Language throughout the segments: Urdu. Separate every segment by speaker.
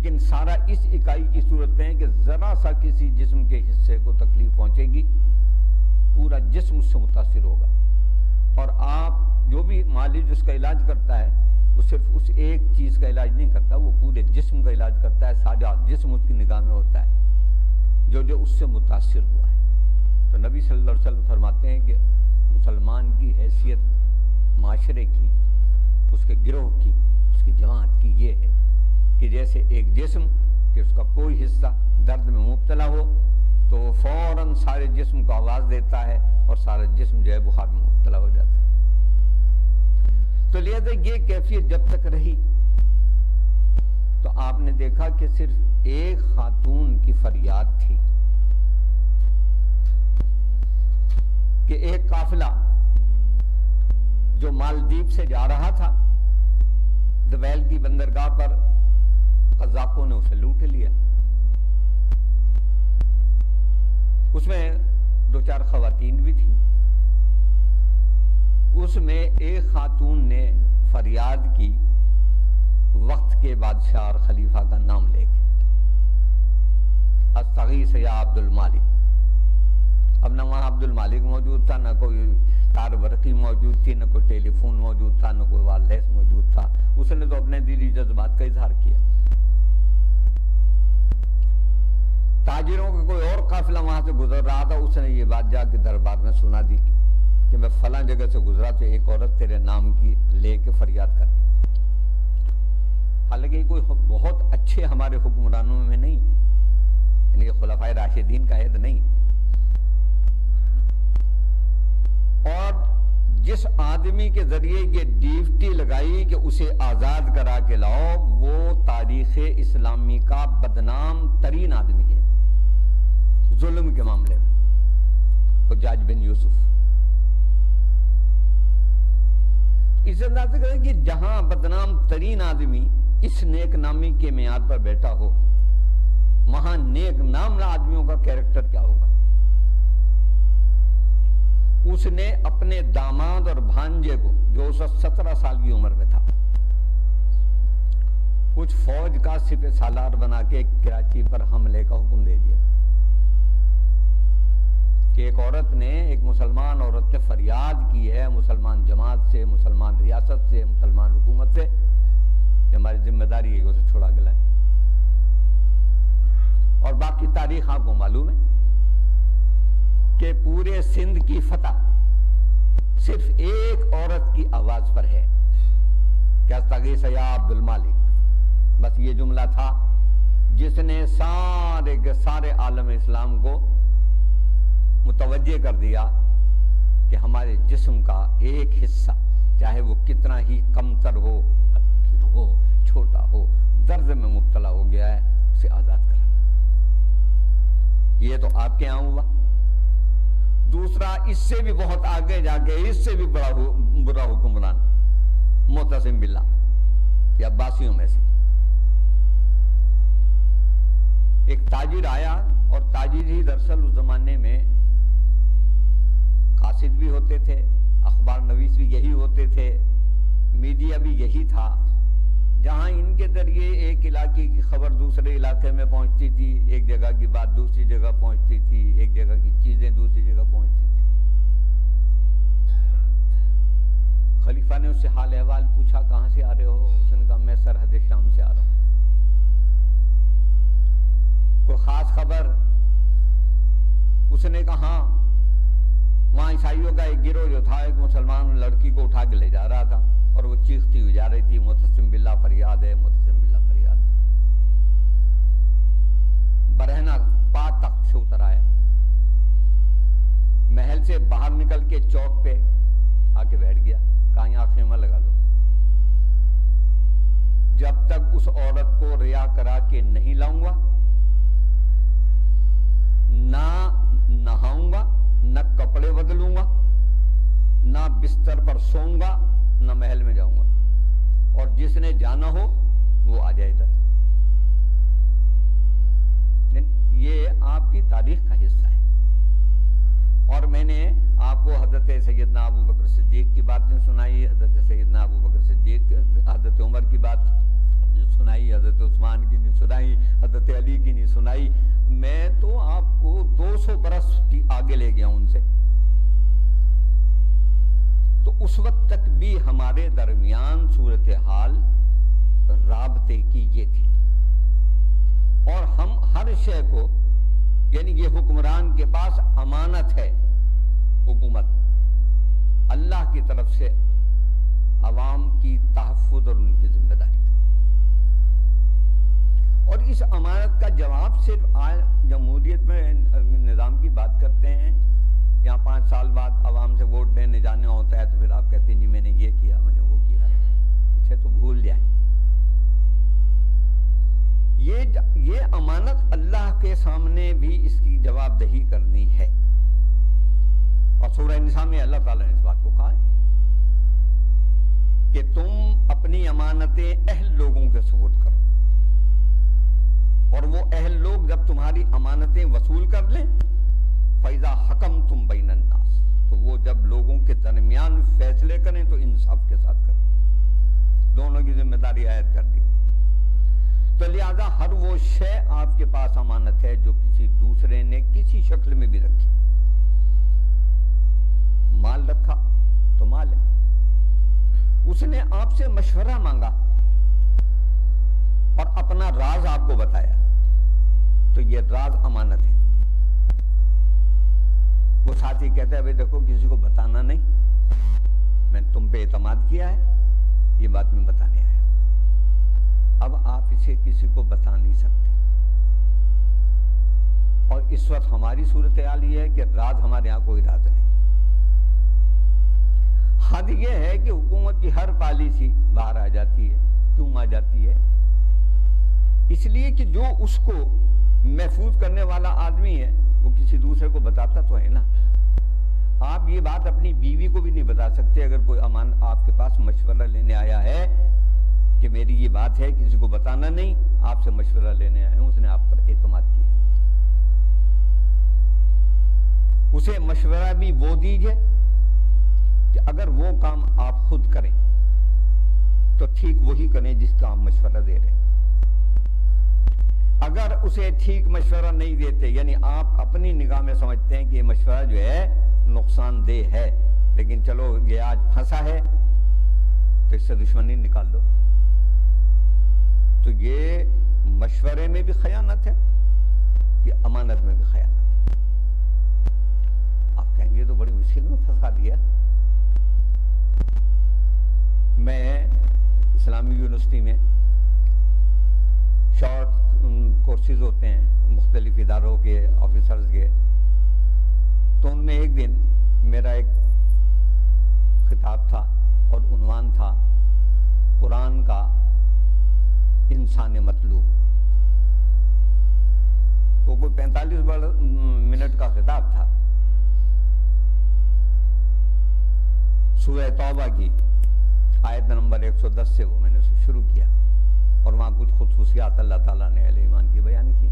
Speaker 1: لیکن سارا اس اکائی کی صورت میں ہے کہ ذرا سا کسی جسم کے حصے کو تکلیف پہنچے گی پورا جسم اس سے متاثر ہوگا. اور آپ جو بھی مالج اس کا علاج کرتا ہے وہ صرف اس ایک چیز کا علاج نہیں کرتا، وہ پورے جسم کا علاج کرتا ہے. سارا جسم اس کی نگاہ میں ہوتا ہے جو اس سے متاثر ہوا ہے. تو نبی صلی اللہ علیہ وسلم فرماتے ہیں کہ مسلمان کی حیثیت معاشرے کی، اس کے گروہ کی، اس کی جماعت کی یہ ہے کہ جیسے ایک جسم کہ اس کا کوئی حصہ درد میں مبتلا ہو تو وہ فوراً سارے جسم کو آواز دیتا ہے اور سارا جسم جو ہے بخار میں مبتلا ہو جاتا ہے. تو لہذا یہ کیفیت جب تک رہی تو آپ نے دیکھا کہ صرف ایک خاتون کی فریاد تھی کہ ایک قافلہ جو مالدیپ سے جا رہا تھا دویل کی بندرگاہ پر قزاقوں نے اسے لوٹ لیا. اس میں 2-4 خواتین بھی تھیں. اس میں ایک خاتون نے فریاد کی وقت کے بادشاہ اور خلیفہ کا نام لے کے، استغیث یا عبد المالک. اب نہ وہاں عبد المالک موجود تھا، نہ کوئی تار برقی موجود تھی، نہ کوئی ٹیلی فون موجود تھا، نہ کوئی وائرلیس موجود تھا. اس نے تو اپنے دلی جذبات کا اظہار کیا. تاجروں کا کوئی اور قافلہ وہاں سے گزر رہا تھا، اس نے یہ بات جا کے دربار میں سنا دی کہ میں فلاں جگہ سے گزرا تو ایک عورت تیرے نام کی لے کے فریاد کر رہی. حالانکہ یہ کوئی بہت اچھے ہمارے حکمرانوں میں نہیں، یعنی خلفائے راشدین کا عہد نہیں. اور جس آدمی کے ذریعے یہ ڈیوٹی لگائی کہ اسے آزاد کرا کے لاؤ، وہ تاریخ اسلامی کا بدنام ترین آدمی ہے ظلم کے معاملے میں، حجاج بن یوسف. اس اندازے کریں کہ جہاں بدنام ترین آدمی اس نیک نامی کے معیار پر بیٹھا ہو، وہاں نیک نام آدمیوں کا کیریکٹر کیا ہوگا. اس نے اپنے داماد اور بھانجے کو جو 17 سال کی عمر میں تھا کچھ فوج کا سپہ سالار بنا کے کراچی پر حملے کا حکم دے دیا کہ ایک عورت نے، ایک مسلمان عورت نے فریاد کی ہے مسلمان جماعت سے، مسلمان ریاست سے، مسلمان حکومت سے کہ ہماری ذمہ داری ہے کہ اسے چھوڑا کے لائیں. اور باقی تاریخ آپ کو معلوم ہے کہ پورے سندھ کی فتح صرف ایک عورت کی آواز پر ہے کہ استغیث یا عبد المالک. بس یہ جملہ تھا جس نے سارے کے سارے عالم اسلام کو متوجہ کر دیا کہ ہمارے جسم کا ایک حصہ چاہے وہ کتنا ہی کمتر ہو، چھوٹا ہو، درد میں مبتلا ہو گیا ہے، اسے آزاد کرانا. یہ تو آپ کے یہاں ہوا. دوسرا اس سے بھی بہت آگے جا کے اس سے بھی برا حکمران معتصم باللہ یا عباسیوں میں سے ایک تاجر آیا، اور تاجر ہی دراصل اس زمانے میں قاصد بھی ہوتے تھے، اخبار نویس بھی یہی ہوتے تھے، میڈیا بھی یہی تھا. جہاں ان کے ذریعے ایک علاقے کی خبر دوسرے علاقے میں پہنچتی تھی، ایک جگہ کی بات دوسری جگہ پہنچتی تھی، ایک جگہ کی چیزیں دوسری جگہ پہنچتی تھی. خلیفہ نے اس سے حال احوال پوچھا، کہاں سے آ رہے ہو؟ اس نے کہا میں سرحد شام سے آ رہا ہوں. کوئی خاص خبر؟ اس نے کہا ہاں، وہاں عیسائیوں کا ایک گروہ جو تھا ایک مسلمان لڑکی کو اٹھا کے لے جا رہا تھا اور وہ چیختی ہوئی جا رہی تھی، معتصم باللہ فریاد ہے، معتصم باللہ فریاد. برہنہ پا تخت سے اتر آیا، محل سے باہر نکل کے چوک پہ آ کے بیٹھ گیا، کہا یہاں خیمہ لگا دو. جب تک اس عورت کو رہا کرا کے نہیں لاؤں گا، نہ نہاؤں گا، نہ کپڑے بدلوں گا، نہ بستر پر سوؤں گا، نہ محل میں جاؤں گا. اور جس نے جانا ہو وہ آ جائے ادھر. یہ آپ کی تاریخ کا حصہ ہے. اور میں نے آپ کو حضرت سیدنا ابو بکر صدیق کی باتیں سنائی، حضرت سیدنا ابو بکر صدیق، حضرت عمر کی بات سنائی، حضرت حضرت عثمان کی نہیں سنائی، حضرت علی کی نہیں سنائی، میں تو آپ کو 200 برس کی آگے لے گیا ان سے۔ تو اس وقت تک بھی ہمارے درمیان صورتحال رابطے کی یہ تھی، اور ہم ہر شے کو، یعنی یہ حکمران کے پاس امانت ہے، حکومت اللہ کی طرف سے عوام کی تحفظ اور ان کی ذمہ داری، اور اس امانت کا جواب صرف جمہوریت میں نظام کی بات کرتے ہیں، یہاں 5 سال بعد عوام سے ووٹ لینے جانا ہوتا ہے تو پھر آپ کہتے ہیں نہیں میں نے یہ کیا، میں نے وہ کیا، اسے تو بھول جائیں۔ یہ امانت اللہ کے سامنے بھی اس کی جواب دہی کرنی ہے، اور سورہ نساء میں اللہ تعالیٰ نے اس بات کو کہا ہے کہ تم اپنی امانتیں اہل لوگوں کے سپرد کرو، اور وہ اہل لوگ جب تمہاری امانتیں وصول کر لیں فَإِذَا حَكَمْتُمْ بَيْنَ النَّاسِ، تو وہ جب لوگوں کے درمیان فیصلے کریں تو انصاف کے ساتھ کریں، دونوں کی ذمہ داری عائد کر دی۔ تو لہذا ہر وہ شے آپ کے پاس امانت ہے جو کسی دوسرے نے کسی شکل میں بھی رکھی، مال رکھا تو مال ہے، اس نے آپ سے مشورہ مانگا اور اپنا راز آپ کو بتایا تو یہ راز امانت ہے۔ وہ ساتھی کہتا ہے بھئی دیکھو کسی کو بتانا نہیں، میں نے تم پہ اعتماد کیا ہے، یہ بات میں بتانے آیا، اب آپ اسے کسی کو بتا نہیں سکتے، اور اس وقت ہماری صورتحال یہ ہے کہ راز ہمارے یہاں کوئی راز نہیں۔ حد یہ ہے کہ حکومت کی ہر پالیسی باہر آ جاتی ہے، کیوں آ جاتی ہے؟ اس لیے کہ جو اس کو محفوظ کرنے والا آدمی ہے وہ کسی دوسرے کو بتاتا تو ہے نا۔ آپ یہ بات اپنی بیوی کو بھی نہیں بتا سکتے، اگر کوئی آپ کے پاس مشورہ لینے آیا ہے کہ میری یہ بات ہے، کسی کو بتانا نہیں، آپ سے مشورہ لینے آئے ہیں، اس نے آپ پر اعتماد کیا، اسے مشورہ بھی وہ دیجئے کہ اگر وہ کام آپ خود کریں تو ٹھیک وہی کریں جس کا آپ مشورہ دے رہے ہیں۔ اگر اسے ٹھیک مشورہ نہیں دیتے، یعنی آپ اپنی نگاہ میں سمجھتے ہیں کہ یہ مشورہ جو ہے نقصان دہ ہے، لیکن چلو یہ آج پھنسا ہے تو اس سے دشمنی نکال دو، تو یہ مشورے میں بھی خیانت ہے، یہ امانت میں بھی خیانت ہے۔ آپ کہیں گے تو بڑی مشکل میں پھنسا دیا۔ میں اسلامی یونیورسٹی میں شارٹ کورسز ہوتے ہیں مختلف اداروں کے آفیسرز کے، تو ان میں ایک دن میرا ایک خطاب تھا اور عنوان تھا قرآن کا انسان مطلوب۔ تو کوئی 45 منٹ کا خطاب تھا، سورہ توبہ کی آیت نمبر 110 سے وہ میں نے شروع کیا، اور وہاں کچھ خصوصیات اللہ تعالیٰ نے اہل ایمان کی بیان کی۔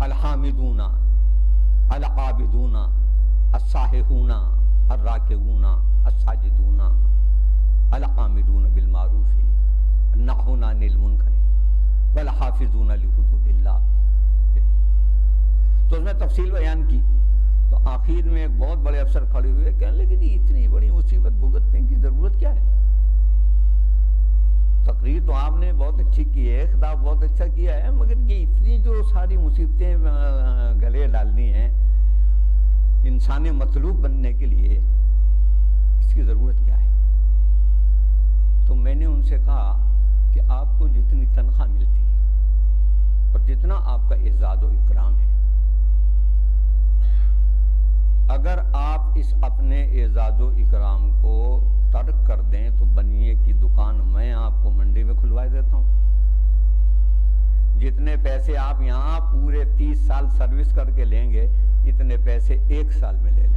Speaker 1: الحامدون العابدون السائحون الراکعون الساجدون العاملون بالمعروف الناہون عن المنکر والحافظون لحدود اللہ۔ تو اس میں تفصیل بیان کی، تو آخر میں ایک بہت بڑے افسر کھڑے ہوئے کہنے لگے جی اتنی بڑی مصیبت بھگتنے کی ضرورت کیا ہے؟ تقریر تو آپ نے بہت اچھی کی ہے، خطاب بہت اچھا کیا ہے، مگر یہ اتنی جو ساری مصیبتیں گلے ڈالنی ہیں انسان مطلوب بننے کے لیے، اس کی ضرورت کیا ہے؟ تو میں نے ان سے کہا کہ آپ کو جتنی تنخواہ ملتی ہے اور جتنا آپ کا اعزاز و اکرام ہے، اگر آپ اس اپنے اعزاز و اکرام کو ترک کر دیں تو بنیے کی دکان میں آپ کو منڈی میں کھلوائے دیتا ہوں، جتنے پیسے آپ یہاں پورے 30 سال سروس کر کے لیں گے اتنے پیسے 1 سال میں لے لیں۔